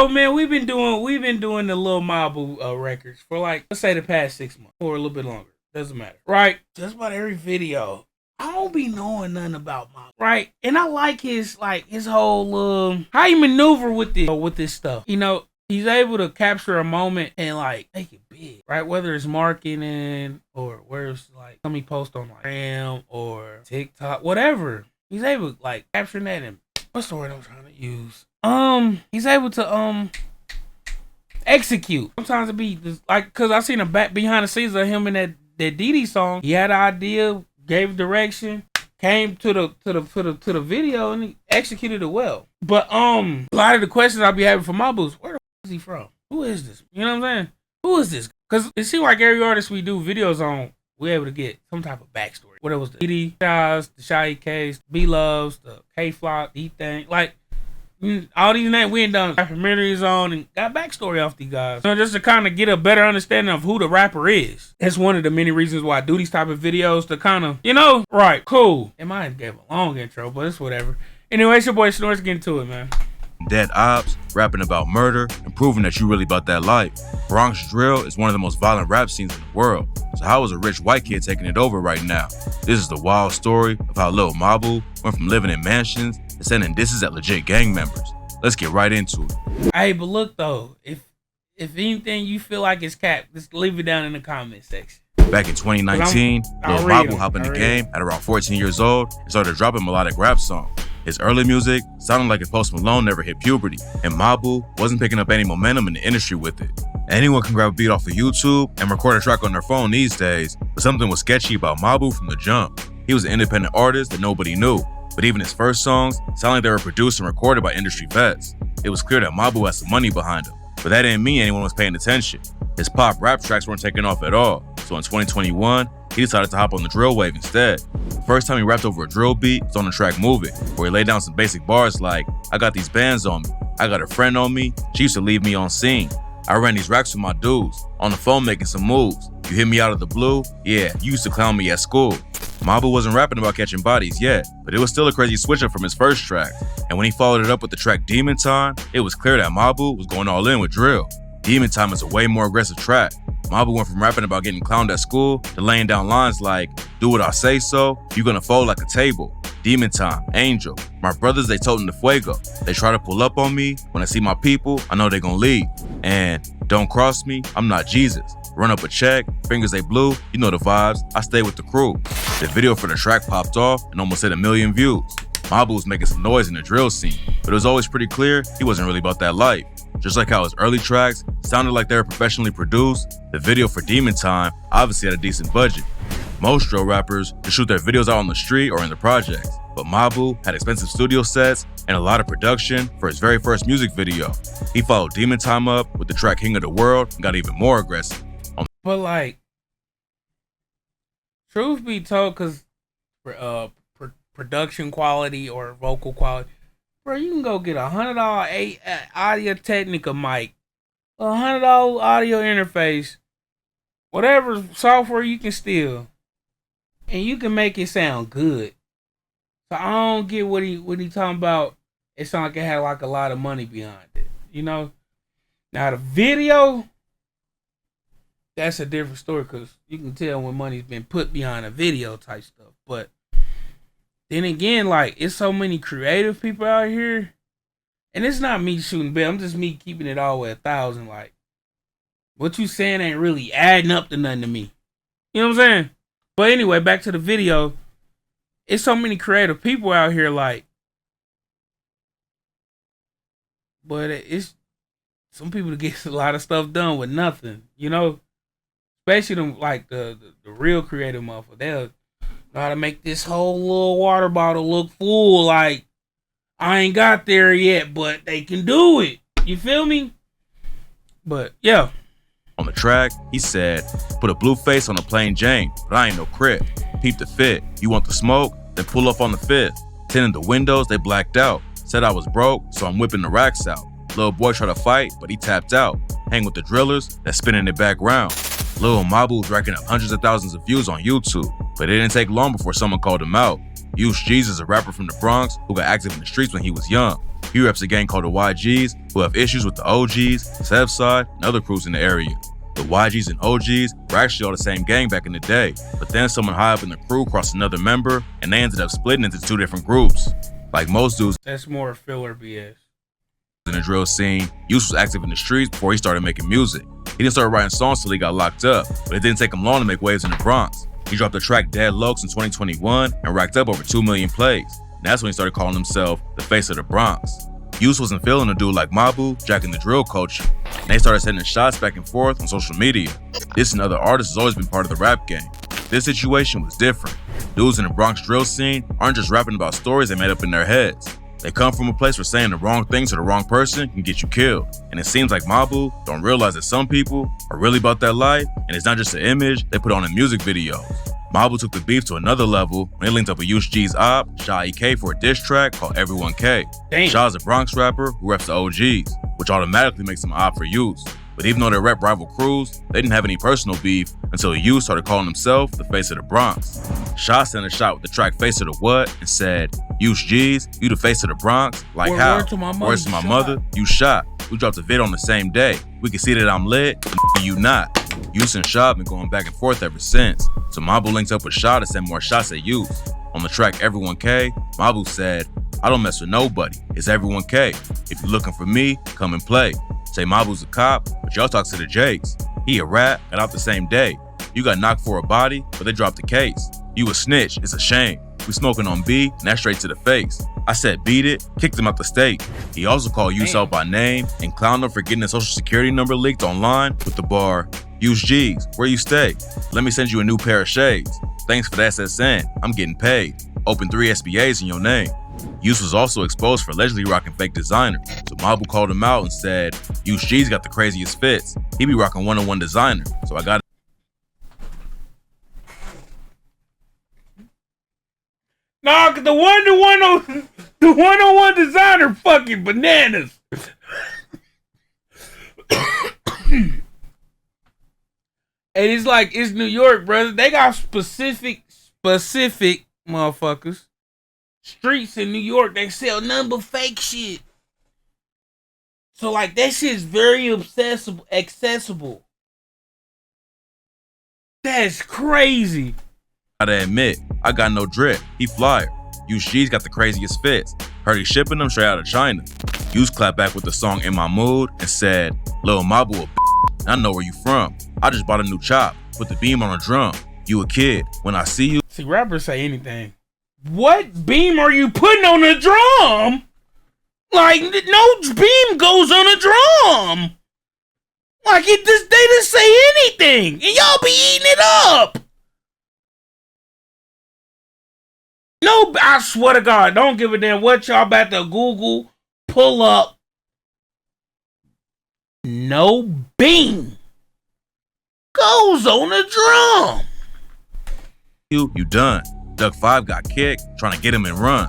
So man, we've been doing the Lil Mabu records for like, let's say, the past 6 months or a little bit longer. Doesn't matter, right? Just about every video, I don't be knowing nothing about Mabu, right? And I like his whole how he maneuver with this stuff. You know, he's able to capture a moment and like make it big, right? Whether it's marketing or where it's like somebody post on like Instagram or TikTok, whatever. He's able to like capture that and what's the word I'm trying to use? He's able to execute. Sometimes it be just, like, cause I seen a back behind the scenes of him in that Diddy song. He had an idea, gave direction, came to the video, and he executed it well. But a lot of the questions I'll be having for Mabu is, where the f is he from? Who is this? You know what I'm saying? Who is this? Cause it seems like every artist we do videos on, we're able to get some type of backstory. Whether it was the Diddy, the Shy Case, B Loves, the K Flock, D Thing, like all these names we ain't done documentaries on and got backstory off these guys. You know, just to kind of get a better understanding of who the rapper is. That's one of the many reasons why I do these type of videos, to kind of, you know, right, cool. It might have gave a long intro, but it's whatever. Anyway, it's your boy Snor. Let's get into it, man. Dead ops, rapping about murder, and proving that you really about that life. Bronx drill is one of the most violent rap scenes in the world. So how is a rich white kid taking it over right now? This is the wild story of how Lil Mabu went from living in mansions to sending disses at legit gang members. Let's get right into it. Hey, but look though, if anything you feel like it's cap, just leave it down in the comment section. Back in 2019, Lil Mabu hopped in the game at around 14 years old and started dropping melodic rap songs. His early music sounded like if Post Malone never hit puberty, and Mabu wasn't picking up any momentum in the industry with it. Anyone can grab a beat off of YouTube and record a track on their phone these days, but something was sketchy about Mabu from the jump. He was an independent artist that nobody knew, but even his first songs sounded like they were produced and recorded by industry vets. It was clear that Mabu had some money behind him, but that didn't mean anyone was paying attention. His pop rap tracks weren't taking off at all, so in 2021, he decided to hop on the drill wave instead. The first time he rapped over a drill beat was on the track Move It, where he laid down some basic bars like, I got these bands on me, I got a friend on me, she used to leave me on scene. I ran these racks with my dudes, on the phone making some moves. You hit me out of the blue? Yeah, you used to clown me at school. Mabu wasn't rapping about catching bodies yet, but it was still a crazy switch up from his first track. And when he followed it up with the track Demon Time, it was clear that Mabu was going all in with drill. Demon Time is a way more aggressive track. Mabu went from rapping about getting clowned at school to laying down lines like, do what I say so, you gonna fold like a table. Demon Time, Angel, my brothers, they toting the fuego. They try to pull up on me, when I see my people, I know they gonna leave. And don't cross me, I'm not Jesus. Run up a check, fingers they blue, you know the vibes, I stay with the crew. The video for the track popped off and almost hit 1 million views. Mabu was making some noise in the drill scene, but it was always pretty clear he wasn't really about that life. Just like how his early tracks sounded like they were professionally produced, the video for Demon Time obviously had a decent budget. Most drill rappers just shoot their videos out on the street or in the projects, but Mabu had expensive studio sets and a lot of production for his very first music video. He followed Demon Time up with the track King of the World and got even more aggressive. But like, truth be told, cause production quality or vocal quality, bro, you can go get $100 Audio Technica mic, $100 audio interface, whatever software you can steal, and you can make it sound good. So I don't get what he talking about. It sound like it had like a lot of money behind it, you know. Now the video, that's a different story, because you can tell when money's been put behind a video type stuff. But then again, like, it's so many creative people out here, and it's not me shooting bad. I'm just me keeping it all at 1,000. Like, what you saying ain't really adding up to nothing to me. You know what I'm saying? But anyway, back to the video. It's so many creative people out here, like, but it's some people that get a lot of stuff done with nothing, you know. Especially them, like the real creative motherfuckers. They'll know how to make this whole little water bottle look full. Like, I ain't got there yet, but they can do it. You feel me? But yeah. On the track, he said, put a blue face on a plain Jane, but I ain't no crip. Peep the fit. You want the smoke? Then pull up on the fifth. Tinted the windows, they blacked out. Said I was broke, so I'm whipping the racks out. Little boy tried to fight, but he tapped out. Hang with the drillers, that's spinning it back round. Lil Mabu was racking up hundreds of thousands of views on YouTube, but it didn't take long before someone called him out. Use Jesus, a rapper from the Bronx who got active in the streets when he was young. He reps a gang called the YGs, who have issues with the OGs, Southside, and other crews in the area. The YGs and OGs were actually all the same gang back in the day, but then someone high up in the crew crossed another member, and they ended up splitting into two different groups. Like most dudes, that's more filler BS. In the drill scene, Yus was active in the streets before he started making music. He didn't start writing songs till he got locked up, but it didn't take him long to make waves in the Bronx. He dropped the track Dead Lokes in 2021 and racked up over 2 million plays. And that's when he started calling himself the face of the Bronx. Yus wasn't feeling a dude like Mabu jacking the drill culture, and they started sending shots back and forth on social media. This and other artists has always been part of the rap game. This situation was different. Dudes in the Bronx drill scene aren't just rapping about stories they made up in their heads. They come from a place where saying the wrong thing to the wrong person can get you killed. And it seems like Mabu don't realize that some people are really about that life, and it's not just an image they put on in music videos. Mabu took the beef to another level when he linked up with Yus G's op, Sha EK, for a diss track called Everyone K. Sha's a Bronx rapper who reps the OGs, which automatically makes him op for Yus. But even though they rep rival crews, they didn't have any personal beef until Yus started calling himself the face of the Bronx. Sha sent a shot with the track Face of the What and said, Yus G's, you the face of the Bronx? Like how? Words to my mother, you shot. We dropped a vid on the same day. We can see that I'm lit, and you not. Yus and Sha been going back and forth ever since. So Mabu linked up with Sha to send more shots at Yus. On the track Everyone K, Mabu said, I don't mess with nobody, it's Everyone K. If you're looking for me, come and play. Say Mabu's a cop, but y'all talk to the Jakes. He a rat, got out the same day. You got knocked for a body, but they dropped the case. You a snitch, it's a shame. We smoking on B, and that's straight to the face. I said beat it, kicked him out the state. He also called Yus out by name and clowned him for getting his social security number leaked online with the bar, Yus G's, where you stay? Let me send you a new pair of shades. Thanks for the SSN, I'm getting paid. Open 3 SBAs in your name. Yus was also exposed for allegedly rocking fake designers, so Mabu called him out and said, Yus G's got the craziest fits. He be rocking one-on-one designer, so I got Nah, cause the one-on-one designer fucking bananas. And it's like, it's New York, brother. They got specific motherfuckers. Streets in New York, they sell nothing but fake shit. So like that shit's very accessible. That's crazy. Gotta admit, I got no drip. He flyer. Yus G's got the craziest fits. Heard he shipping them straight out of China. Yus clapped back with the song In My Mood and said, Lil Mabu I know where you from. I just bought a new chop. Put the beam on a drum. You a kid. When I see you. See, rappers say anything. What beam are you putting on a drum? Like, no beam goes on a drum. Like, they just say anything. And y'all be eating it up. No, I swear to God, don't give a damn what y'all about to Google, pull up. No beam goes on a drum. You done. Duck 5 got kicked, trying to get him and run.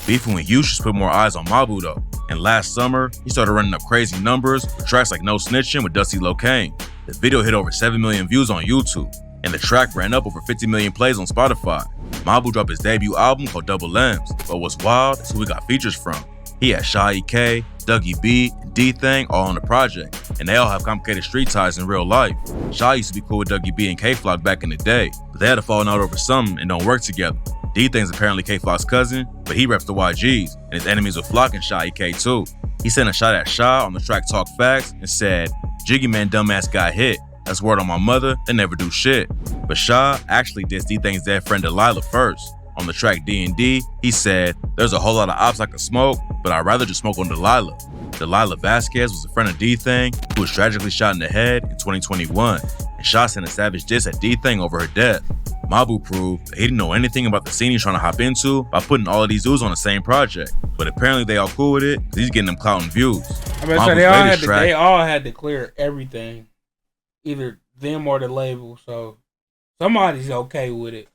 Beefing with Yus just put more eyes on Mabu though. And last summer, he started running up crazy numbers with tracks like No Snitching with Dusty Locane. The video hit over 7 million views on YouTube, and the track ran up over 50 million plays on Spotify. Mabu dropped his debut album called Double M's, but what's wild is who he got features from. He had Sha EK, Dougie B, and D-Thang all on the project, and they all have complicated street ties in real life. Sha used to be cool with Dougie B and K-Flock back in the day, but they had a falling out over something and don't work together. D-Thang's apparently K-Flock's cousin, but he reps the YGs, and his enemies with Flock and Sha EK too. He sent a shot at Sha on the track Talk Facts and said, Jiggy Man dumbass got hit. That's word on my mother, they never do shit. But Sha actually dissed D-Thang's dead friend Delilah first. On the track D&D, he said, there's a whole lot of ops I could smoke, but I'd rather just smoke on Delilah. Delilah Vasquez was a friend of D-Thang who was tragically shot in the head in 2021, and Sha sent a savage diss at D-Thang over her death. Mabu proved that he didn't know anything about the scene he's trying to hop into by putting all of these dudes on the same project, but apparently they all cool with it because he's getting them clout and views. I mean, so they all had to clear everything, either them or the label, so somebody's okay with it.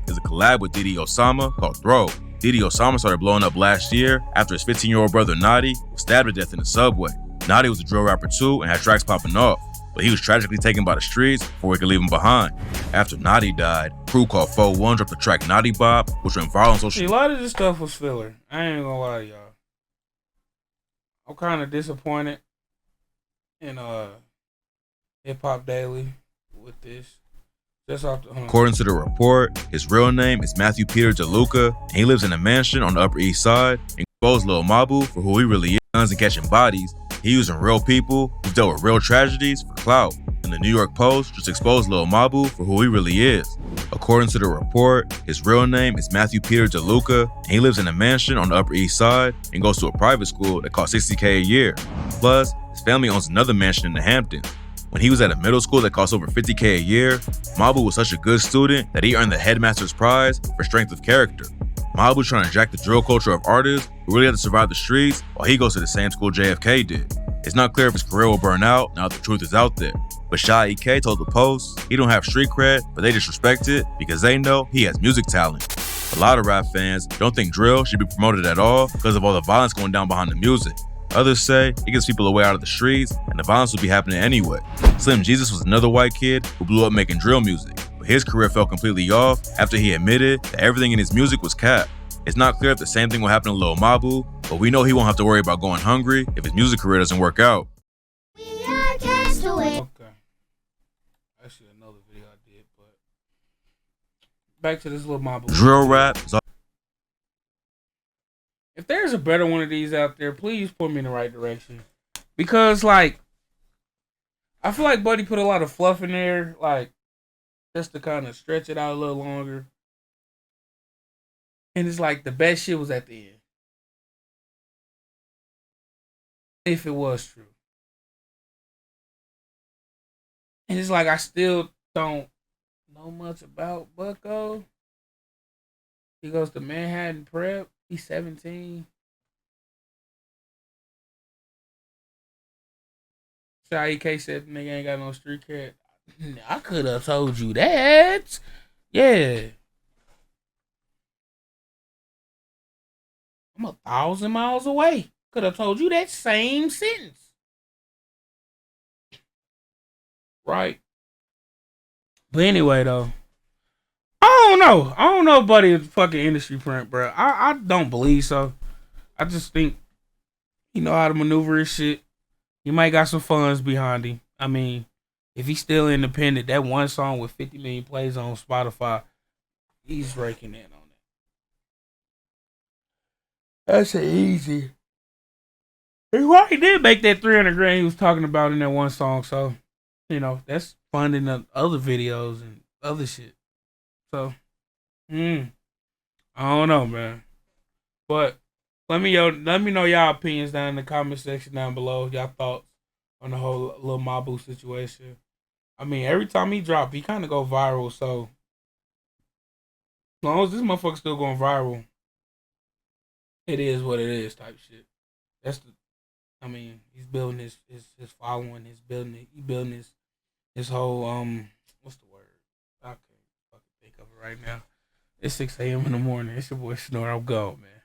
Is a collab with Diddy Osama called Throw. Diddy Osama started blowing up last year after his 15-year-old brother Nadi was stabbed to death in the subway. Nadi was a drill rapper too and had tracks popping off, but he was tragically taken by the streets before he could leave him behind. After Nadi died, crew called 4-1 dropped the track Nadi Bop, which went viral on social media. A lot of this stuff was filler. I ain't gonna lie to y'all. I'm kind of disappointed in Hip Hop Daily with this. Just off the According to the report, his real name is Matthew Peter DeLuca, and he lives in a mansion on the Upper East Side and exposed Lil Mabu for who he really is. Guns and catching bodies, he using real people who dealt with real tragedies for clout. And the New York Post just exposed Lil Mabu for who he really is. According to the report, his real name is Matthew Peter DeLuca, and he lives in a mansion on the Upper East Side and goes to a private school that costs $60K a year. Plus, his family owns another mansion in the Hamptons. When he was at a middle school that cost over $50K a year, Mabu was such a good student that he earned the headmaster's prize for strength of character. Mabu's trying to jack the drill culture of artists who really had to survive the streets while he goes to the same school JFK did. It's not clear if his career will burn out now that the truth is out there. But Shy EK told the Post he don't have street cred, but they just respect it because they know he has music talent. A lot of rap fans don't think drill should be promoted at all because of all the violence going down behind the music. Others say it gets people away out of the streets and the violence will be happening anyway. Slim Jesus was another white kid who blew up making drill music, but his career fell completely off after he admitted that everything in his music was cap. It's not clear if the same thing will happen to Lil Mabu, but we know he won't have to worry about going hungry if his music career doesn't work out. Okay. Actually, another video I did, but back to this Lil Mabu. Drill rap is all. If there's a better one of these out there, please put me in the right direction. Because, like, I feel like Buddy put a lot of fluff in there, like, just to kind of stretch it out a little longer. And it's like the best shit was at the end. If it was true. And it's like I still don't know much about Bucko. He goes to Manhattan Prep. He's 17. Shy EK said the nigga ain't got no street cred. I could have told you that. Yeah. I'm 1,000 miles away. Could have told you that same sentence. Right. But anyway, though. I don't know, buddy. It's fucking industry print, bro. I don't believe so. I just think he know how to maneuver his shit. He might got some funds behind him. I mean, if he's still independent, that one song with 50 million plays on Spotify, he's raking in on it. That's easy. He probably did make that 300 grand he was talking about in that one song. So, you know, that's funding the other videos and other shit. So, I don't know, man. But let me know y'all opinions down in the comment section down below. Y'all thoughts on the whole Lil Mabu situation. I mean, every time he drop, he kind of go viral. So, as long as this motherfucker's still going viral, it is what it is type shit. He's building his following. He building his whole what's the word? I can't fucking think of it right now. It's 6 a.m. in the morning. It's your boy Snore. I'm gone, man.